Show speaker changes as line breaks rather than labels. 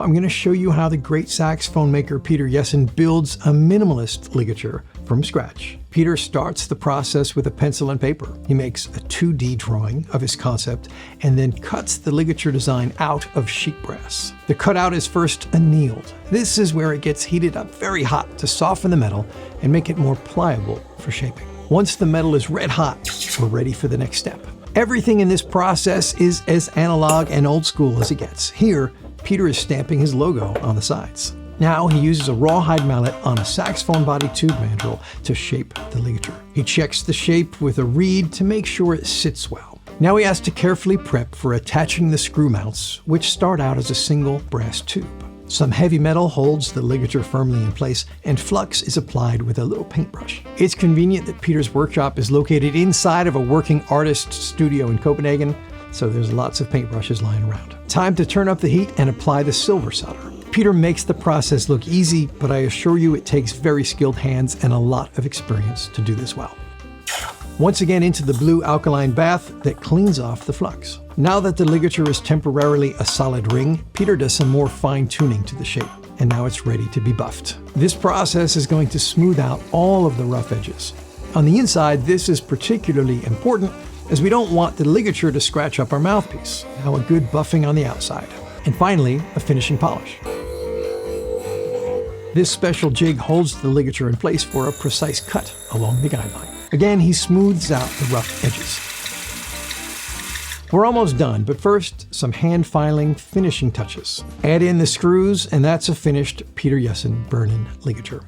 I'm going to show you how the great saxophone maker Peter Jessen builds a minimalist ligature from scratch. Peter starts the process with a pencil and paper. He makes a 2D drawing of his concept and then cuts the ligature design out of sheet brass. The cutout is first annealed. This is where it gets heated up very hot to soften the metal and make it more pliable for shaping. Once the metal is red hot, we're ready for the next step. Everything in this process is as analog and old school as it gets. Here, Peter is stamping his logo on the sides. Now he uses a rawhide mallet on a saxophone body tube mandrel to shape the ligature. He checks the shape with a reed to make sure it sits well. Now he has to carefully prep for attaching the screw mounts, which start out as a single brass tube. Some heavy metal holds the ligature firmly in place, and flux is applied with a little paintbrush. It's convenient that Peter's workshop is located inside of a working artist's studio in Copenhagen, so there's lots of paintbrushes lying around. Time to turn up the heat and apply the silver solder. Peter makes the process look easy, but I assure you it takes very skilled hands and a lot of experience to do this well. Once again into the blue alkaline bath that cleans off the flux. Now that the ligature is temporarily a solid ring, Peter does some more fine-tuning to the shape, and now it's ready to be buffed. This process is going to smooth out all of the rough edges. On the inside, this is particularly important as we don't want the ligature to scratch up our mouthpiece. Now a good buffing on the outside. And finally, a finishing polish. This special jig holds the ligature in place for a precise cut along the guideline. Again, he smooths out the rough edges. We're almost done, but first, some hand filing finishing touches. Add in the screws, and that's a finished Peter Jessen burn-in ligature.